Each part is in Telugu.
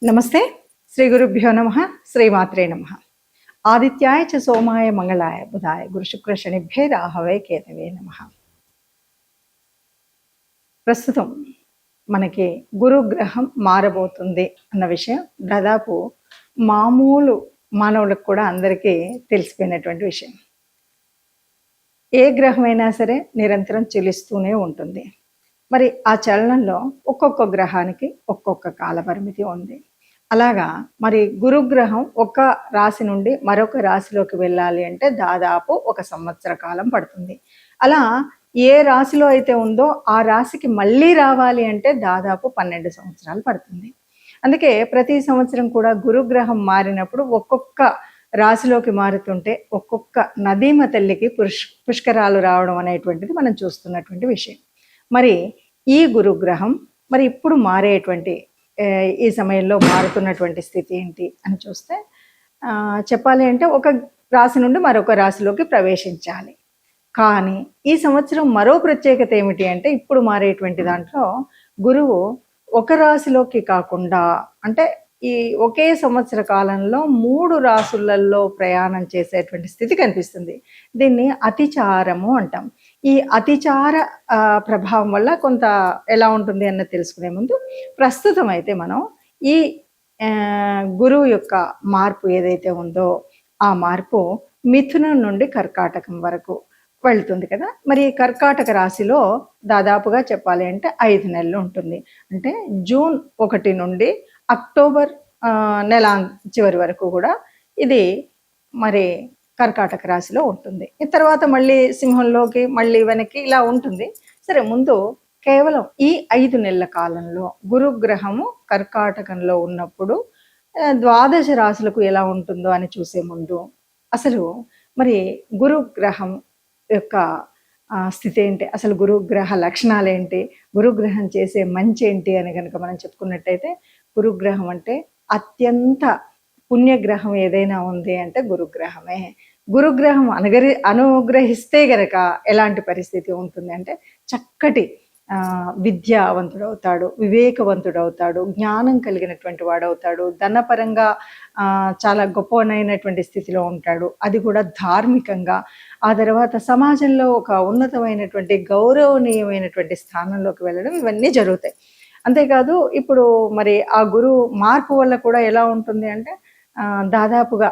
నమస్తే. శ్రీ గురుభ్యో నమ. శ్రీమాత్రే నమ. ఆదిత్యాయ చ సోమాయ మంగళాయ బుధాయ గురు శుక్ర శనిభ్యే రాహవే కేతవే నమ. ప్రస్తుతం మనకి గురుగ్రహం మారబోతుంది అన్న విషయం దాదాపు మామూలు మానవులకు కూడా అందరికీ తెలిసిపోయినటువంటి విషయం. ఏ గ్రహమైనా సరే నిరంతరం చెలిస్తూనే ఉంటుంది. మరి ఆ చలనంలో ఒక్కొక్క గ్రహానికి ఒక్కొక్క కాలపరిమితి ఉంది. అలాగా మరి గురుగ్రహం ఒక రాశి నుండి మరొక రాశిలోకి వెళ్ళాలి అంటే దాదాపు 1 సంవత్సర కాలం పడుతుంది. అలా ఏ రాశిలో అయితే ఉందో ఆ రాశికి మళ్ళీ రావాలి అంటే దాదాపు 12 సంవత్సరాలు పడుతుంది. అందుకే ప్రతి సంవత్సరం కూడా గురుగ్రహం మారినప్పుడు ఒక్కొక్క రాశిలోకి మారుతుంటే ఒక్కొక్క నదీమ తల్లికి పుష్కరాలు రావడం అనేటువంటిది మనం చూస్తున్నటువంటి విషయం. మరి ఈ గురుగ్రహం మరి ఇప్పుడు మారేటువంటి ఈ సమయంలో మారుతున్నటువంటి స్థితి ఏంటి అని చూస్తే చెప్పాలి అంటే ఒక రాశి నుండి మరొక రాశిలోకి ప్రవేశించాలి. కానీ ఈ సంవత్సరం మరో ప్రత్యేకత ఏమిటి అంటే ఇప్పుడు మారేటువంటి దాంట్లో గురువు ఒక రాశిలోకి కాకుండా అంటే ఈ ఒకే సంవత్సర కాలంలో 3 రాశులలో ప్రయాణం చేసేటువంటి స్థితి కనిపిస్తుంది. దీన్ని అతిచారము అంటాం. ఈ అతిచార ప్రభావం వల్ల కొంత ఎలా ఉంటుంది అన్నది తెలుసుకునే ముందు ప్రస్తుతం అయితే మనం ఈ గురువు యొక్క మార్పు ఏదైతే ఉందో ఆ మార్పు మిథునం నుండి కర్కాటకం వరకు వెళ్తుంది కదా. మరి కర్కాటక రాశిలో దాదాపుగా చెప్పాలి అంటే 5 నెలలు ఉంటుంది. అంటే జూన్ 1 నుండి అక్టోబర్ నెల చివరి వరకు కూడా ఇది మరి కర్కాటక రాశిలో ఉంటుంది. ఈ తర్వాత మళ్ళీ సింహంలోకి మళ్ళీ వెనక్కి ఇలా ఉంటుంది. సరే, ముందు కేవలం ఈ 5 నెలల కాలంలో గురుగ్రహము కర్కాటకంలో ఉన్నప్పుడు ద్వాదశ రాశులకు ఎలా ఉంటుందో అని చూసే ముందు అసలు మరి గురుగ్రహం యొక్క స్థితి ఏంటి, అసలు గురుగ్రహ లక్షణాలు ఏంటి, గురుగ్రహం చేసే మంచి ఏంటి అని కనుక మనం చెప్పుకున్నట్టయితే గురుగ్రహం అంటే అత్యంత పుణ్యగ్రహం ఏదైనా ఉంది అంటే గురుగ్రహమే. గురుగ్రహం అనుగ్రహిస్తే గనక ఎలాంటి పరిస్థితి ఉంటుంది అంటే చక్కటి విద్యావంతుడవుతాడు, వివేకవంతుడవుతాడు, జ్ఞానం కలిగినటువంటి వాడవుతాడు, ధనపరంగా చాలా గొప్పనైనటువంటి స్థితిలో ఉంటాడు, అది కూడా ధార్మికంగా. ఆ తర్వాత సమాజంలో ఒక ఉన్నతమైనటువంటి గౌరవనీయమైనటువంటి స్థానంలోకి వెళ్ళడం ఇవన్నీ జరుగుతాయి. అంతేకాదు ఇప్పుడు మరి ఆ గురువు మార్పు వల్ల కూడా ఎలా ఉంటుంది అంటే దాదాపుగా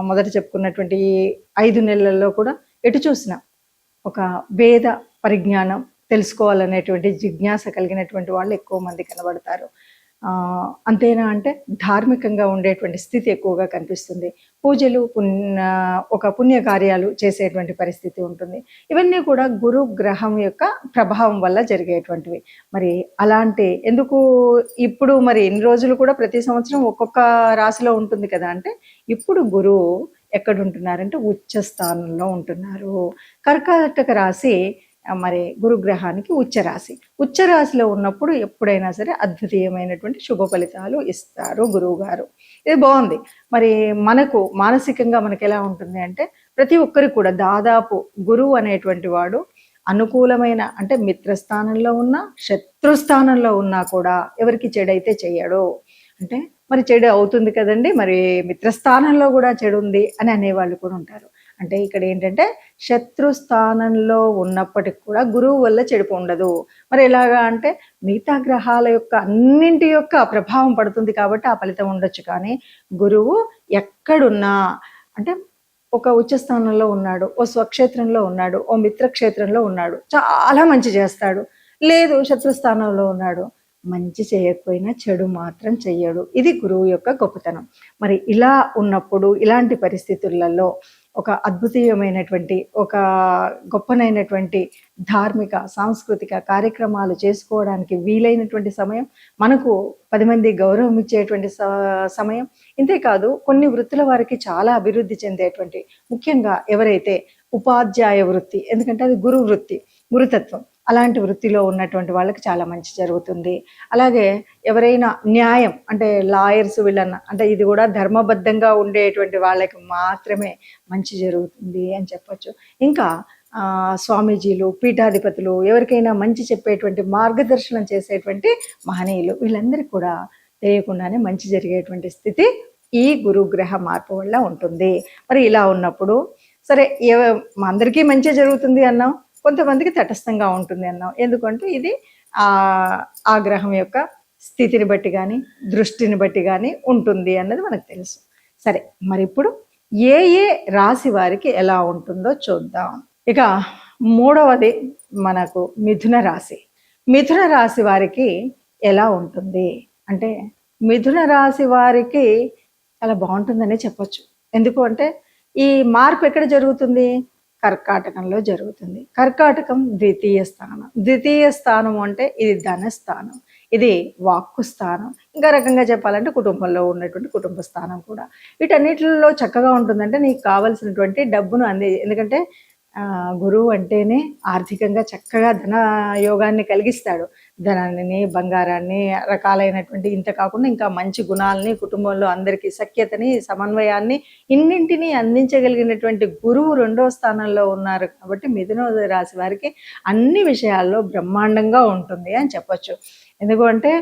మొదట చెప్పుకున్నటువంటి ఈ 5 నెలల్లో కూడా ఎటు చూసినా ఒక వేద పరిజ్ఞానం తెలుసుకోవాలనేటువంటి జిజ్ఞాస కలిగినటువంటి వాళ్ళు ఎక్కువ మంది కనబడతారు. అంతేనా అంటే ధార్మికంగా ఉండేటువంటి స్థితి ఎక్కువగా కనిపిస్తుంది. పూజలు ఒక పుణ్యకార్యాలు చేసేటువంటి పరిస్థితి ఉంటుంది. ఇవన్నీ కూడా గురు గ్రహం యొక్క ప్రభావం వల్ల జరిగేటువంటివి. మరి అలాంటి ఎందుకు ఇప్పుడు మరి ఇన్ని రోజులు కూడా ప్రతి సంవత్సరం ఒక్కొక్క రాశిలో ఉంటుంది కదా అంటే ఇప్పుడు గురువు ఎక్కడుంటున్నారంటే ఉచ్చ స్థానంలో ఉంటున్నారు. కర్కాటక రాశి మరి గురుగ్రహానికి ఉచ్చరాశిలో ఉన్నప్పుడు ఎప్పుడైనా సరే అద్వితీయమైనటువంటి శుభ ఫలితాలు ఇస్తారు గురువు గారు. ఇది బాగుంది. మరి మనకు మానసికంగా మనకి ఎలా ఉంటుంది అంటే ప్రతి ఒక్కరికి కూడా దాదాపు గురువు అనేటువంటి వాడు అనుకూలమైన అంటే మిత్రస్థానంలో ఉన్నా శత్రుస్థానంలో ఉన్నా కూడా ఎవరికి చెడైతే చెయ్యడు. అంటే మరి చెడు అవుతుంది కదండి, మరి మిత్రస్థానంలో కూడా చెడు ఉంది అని అనేవాళ్ళు కూడా ఉంటారు. అంటే ఇక్కడ ఏంటంటే శత్రుస్థానంలో ఉన్నప్పటికి కూడా గురువు వల్ల చెడుపు ఉండదు. మరి ఎలాగా అంటే మిగతా గ్రహాల యొక్క అన్నింటి యొక్క ప్రభావం పడుతుంది కాబట్టి ఆ ఫలితం ఉండొచ్చు. కానీ గురువు ఎక్కడున్నా అంటే ఒక ఉచ్చస్థానంలో ఉన్నాడు, ఓ స్వక్షేత్రంలో ఉన్నాడు, ఓ మిత్రక్షేత్రంలో ఉన్నాడు, చాలా మంచి చేస్తాడు. లేదు శత్రుస్థానంలో ఉన్నాడు, మంచి చేయకపోయినా చెడు మాత్రం చెయ్యడు. ఇది గురువు యొక్క గొప్పతనం. మరి ఇలా ఉన్నప్పుడు ఇలాంటి పరిస్థితులలో ఒక అద్భుతీయమైనటువంటి ఒక గొప్పనైనటువంటి ధార్మిక సాంస్కృతిక కార్యక్రమాలు చేసుకోవడానికి వీలైనటువంటి సమయం, మనకు 10 మంది గౌరవం ఇచ్చేటువంటి సమయం. ఇంతేకాదు కొన్ని వృత్తుల వారికి చాలా అభివృద్ధి చెందేటువంటి, ముఖ్యంగా ఎవరైతే ఉపాధ్యాయ వృత్తి, ఎందుకంటే అది గురు వృత్తి, గురుతత్వం, అలాంటి వృత్తిలో ఉన్నటువంటి వాళ్ళకి చాలా మంచి జరుగుతుంది. అలాగే ఎవరైనా న్యాయం అంటే లాయర్స్ వీళ్ళన్న అంటే ఇది కూడా ధర్మబద్ధంగా ఉండేటువంటి వాళ్ళకి మాత్రమే మంచి జరుగుతుంది అని చెప్పచ్చు. ఇంకా స్వామీజీలు, పీఠాధిపతులు, ఎవరికైనా మంచి చెప్పేటువంటి మార్గదర్శనం చేసేటువంటి మహనీయులు, వీళ్ళందరికీ కూడా తెలియకుండానే మంచి జరిగేటువంటి స్థితి ఈ గురుగ్రహ మార్పు వల్ల ఉంటుంది. మరి ఇలా ఉన్నప్పుడు సరే అందరికీ మంచి జరుగుతుంది అన్నాం, కొంతమందికి తటస్థంగా ఉంటుంది అన్నాం. ఎందుకంటే ఇది ఆ గ్రహం యొక్క స్థితిని బట్టి కానీ దృష్టిని బట్టి కానీ ఉంటుంది అన్నది మనకు తెలుసు. సరే, మరి ఇప్పుడు ఏ ఏ రాశి వారికి ఎలా ఉంటుందో చూద్దాం. ఇక మూడవది మనకు మిథున రాశి. మిథున రాశి వారికి ఎలా ఉంటుంది అంటే, మిథున రాశి వారికి చాలా బాగుంటుందనే చెప్పొచ్చు. ఎందుకు అంటే ఈ మార్పు ఎక్కడ జరుగుతుంది? కర్కాటకంలో జరుగుతుంది. కర్కాటకం ద్వితీయ స్థానం. ద్వితీయ స్థానం అంటే ఇది ధనస్థానం, ఇది వాక్కు స్థానం. ఇంకా రకంగా చెప్పాలంటే కుటుంబంలో ఉన్నటువంటి కుటుంబ స్థానం కూడా. వీటన్నిటిలో చక్కగా ఉంటుందంటే నీకు కావలసినటువంటి డబ్బును ఎందుకంటే గురువు అంటేనే ఆర్థికంగా చక్కగా ధన యోగాన్ని కలిగిస్తాడు. ధనాన్ని, బంగారాన్ని, రకాలైనటువంటి ఇంత కాకుండా ఇంకా మంచి గుణాలని, కుటుంబంలో అందరికీ సఖ్యతని, సమన్వయాన్ని, ఇన్నింటినీ అందించగలిగినటువంటి గురువు 2వ స్థానంలో ఉన్నారు. కాబట్టి మిథున రాశి వారికి అన్ని విషయాల్లో బ్రహ్మాండంగా ఉంటుంది అని చెప్పొచ్చు. ఎందుకంటే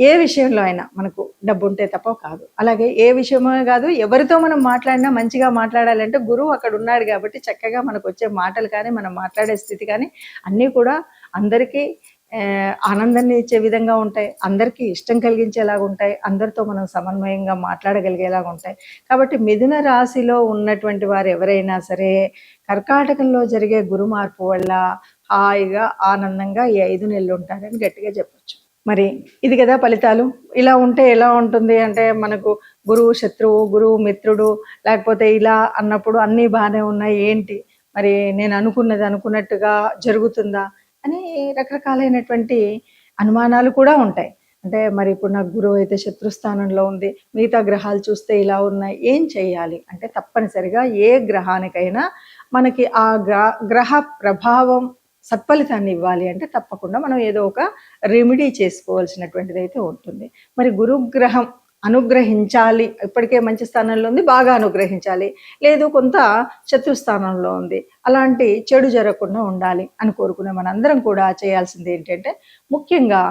ఏ విషయంలో అయినా మనకు డబ్బు ఉంటే తప్ప కాదు. అలాగే ఏ విషయమో కాదు, ఎవరితో మనం మాట్లాడినా మంచిగా మాట్లాడాలంటే గురువు అక్కడ ఉన్నాడు కాబట్టి చక్కగా మనకు వచ్చే మాటలు కానీ మనం మాట్లాడే స్థితి కానీ అన్నీ కూడా అందరికీ ఆనందాన్ని ఇచ్చే విధంగా ఉంటాయి, అందరికీ ఇష్టం కలిగించేలాగా ఉంటాయి, అందరితో మనం సమన్వయంగా మాట్లాడగలిగేలాగా ఉంటాయి. కాబట్టి మిథున రాశిలో ఉన్నటువంటి వారు ఎవరైనా సరే కర్కాటకంలో జరిగే గురు మార్పు వల్ల హాయిగా ఆనందంగా ఈ 5 నెలలు ఉంటారని గట్టిగా చెప్పొచ్చు. మరి ఇది కదా ఫలితాలు. ఇలా ఉంటే ఎలా ఉంటుంది అంటే, మనకు గురువు శత్రువు, గురువు మిత్రుడు, లేకపోతే ఇలా అన్నప్పుడు అన్నీ బాగానే ఉన్నాయి, ఏంటి మరి నేను అనుకున్నది అనుకున్నట్టుగా జరుగుతుందా అని రకరకాలైనటువంటి అనుమానాలు కూడా ఉంటాయి. అంటే మరి ఇప్పుడు నాకు గురువు అయితే శత్రుస్థానంలో ఉంది, మిగతా గ్రహాలు చూస్తే ఇలా ఉన్నాయి, ఏం చేయాలి అంటే తప్పనిసరిగా ఏ గ్రహానికైనా మనకి ఆ గ్రహ ప్రభావం సత్ఫలితాన్ని ఇవ్వాలి అంటే తప్పకుండా మనం ఏదో ఒక రెమెడీ చేసుకోవాల్సినటువంటిది అయితే ఉంటుంది. మరి గురుగ్రహం అనుగ్రహించాలి, ఇప్పటికే మంచి స్థానంలో ఉంది, బాగా అనుగ్రహించాలి, లేదు కొంత శత్రుస్థానంలో ఉంది, అలాంటి చెడు జరగకుండా ఉండాలి అని కోరుకునే మనందరం కూడా చేయాల్సింది ఏంటంటే, ముఖ్యంగా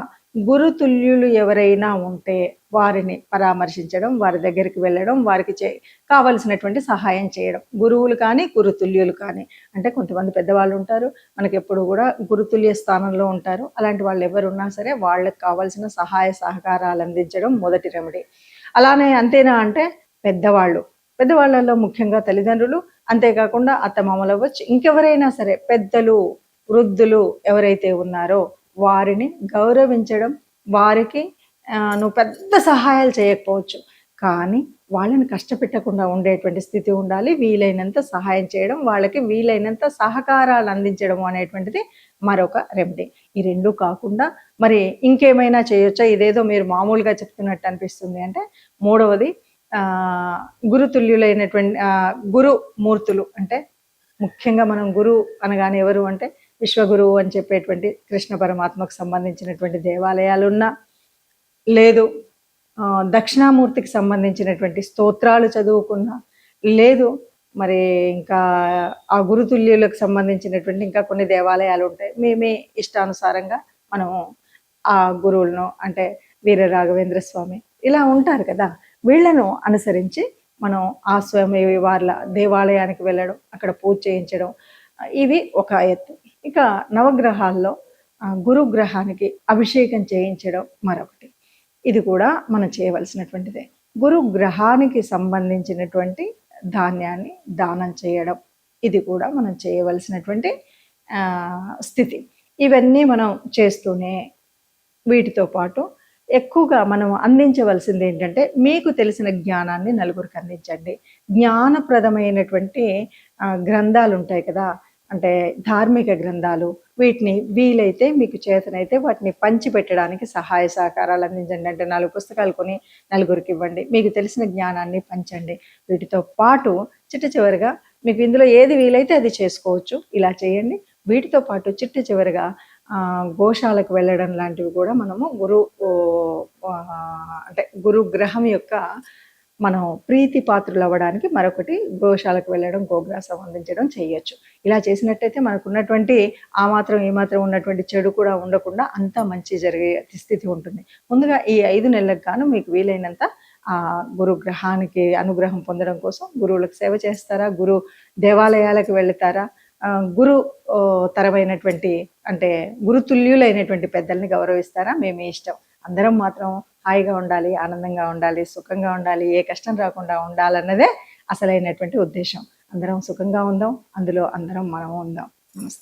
గురుతుల్యులు ఎవరైనా ఉంటే వారిని పరామర్శించడం, వారి దగ్గరికి వెళ్ళడం, వారికి కావలసినటువంటి సహాయం చేయడం. గురువులు కానీ గురుతుల్యులు కానీ అంటే కొంతమంది పెద్దవాళ్ళు ఉంటారు, మనకి ఎప్పుడు కూడా గురుతుల్య స్థానంలో ఉంటారు. అలాంటి వాళ్ళు ఎవరున్నా సరే వాళ్ళకి కావాల్సిన సహాయ సహకారాలు అందించడం మొదటి రెమెడీ. అలానే అంతేనా అంటే పెద్దవాళ్ళలో ముఖ్యంగా తల్లిదండ్రులు, అంతేకాకుండా అత్తమామలు అవ్వచ్చు, ఇంకెవరైనా సరే పెద్దలు, వృద్ధులు ఎవరైతే ఉన్నారో వారిని గౌరవించడం. వారికి నువ్వు పెద్ద సహాయాలు చేయకపోవచ్చు, కానీ వాళ్ళని కష్టపెట్టకుండా ఉండేటువంటి స్థితి ఉండాలి. వీలైనంత సహాయం చేయడం, వాళ్ళకి వీలైనంత సహకారాలు అందించడం అనేటువంటిది మరొక రెమెడీ. ఈ 2 కాకుండా మరి ఇంకేమైనా చేయొచ్చా? ఇదేదో మీరు మామూలుగా చెప్తున్నట్టు అనిపిస్తుంది అంటే, మూడవది గురుతుల్యులైనటువంటి గురుమూర్తులు అంటే, ముఖ్యంగా మనం గురువు అనగానే ఎవరు అంటే విశ్వగురువు అని చెప్పేటువంటి కృష్ణ పరమాత్మకు సంబంధించినటువంటి దేవాలయాలున్నా, లేదు దక్షిణామూర్తికి సంబంధించినటువంటి స్తోత్రాలు చదువుకున్నా, లేదు మరి ఇంకా ఆ గురుతుల్యులకు సంబంధించినటువంటి ఇంకా కొన్ని దేవాలయాలు ఉంటాయి. మీ ఇష్టానుసారంగా మనము ఆ గురువులను అంటే వీర రాఘవేంద్ర స్వామి ఇలా ఉంటారు కదా, వీళ్లను అనుసరించి మనం ఆ స్వామి వాళ్ళ దేవాలయానికి వెళ్ళడం, అక్కడ పూజ చేయించడం, ఇవి ఒక ఎత్తు. ఇక నవగ్రహాల్లో గురుగ్రహానికి అభిషేకం చేయించడం మరొకటి. ఇది కూడా మనం చేయవలసినటువంటిదే. గురుగ్రహానికి సంబంధించినటువంటి ధాన్యాన్ని దానం చేయడం, ఇది కూడా మనం చేయవలసినటువంటి స్థితి. ఇవన్నీ మనం చేస్తూనే వీటితో పాటు ఎక్కువగా మనం అందించవలసింది ఏంటంటే, మీకు తెలిసిన జ్ఞానాన్ని నలుగురికి అందించండి. జ్ఞానప్రదమైనటువంటి గ్రంథాలు ఉంటాయి కదా, అంటే ధార్మిక గ్రంథాలు, వీటిని వీలైతే మీకు చేతనైతే వాటిని పంచిపెట్టడానికి సహాయ సహకారాలు అందించండి. అంటే 4 పుస్తకాలు కొని నలుగురికి ఇవ్వండి, మీకు తెలిసిన జ్ఞానాన్ని పంచండి. వీటితో పాటు చివరిగా మీకు ఇందులో ఏది వీలైతే అది చేసుకోవచ్చు, ఇలా చేయండి. వీటితో పాటు చివరిగా గోశాలకు వెళ్ళడం లాంటివి కూడా మనము గురుగ్రహం యొక్క మనం ప్రీతి పాత్రులు అవ్వడానికి మరొకటి గోశాలకు వెళ్ళడం, గోగ్రాసం అందించడం చేయొచ్చు. ఇలా చేసినట్టయితే మనకున్నటువంటి ఆ మాత్రం, ఈ మాత్రం ఉన్నటువంటి చెడు కూడా ఉండకుండా అంతా మంచి జరిగే స్థితి ఉంటుంది. ముందుగా ఈ 5 నెలలకు గాను మీకు వీలైనంత గురుగ్రహానికి అనుగ్రహం పొందడం కోసం గురువులకు సేవ చేస్తారా? గురు దేవాలయాలకు వెళతారా? గురు తరమైనటువంటి అంటే గురుతుల్యులైనటువంటి పెద్దల్ని గౌరవిస్తారా? మీ ఇష్టం. అందరం మాత్రం హాయిగా ఉండాలి, ఆనందంగా ఉండాలి, సుఖంగా ఉండాలి, ఏ కష్టం రాకుండా ఉండాలన్నదే అసలైనటువంటి ఉద్దేశం. అందరం సుఖంగా ఉందాం, అందులో అందరం మనం ఉందాం. నమస్తే.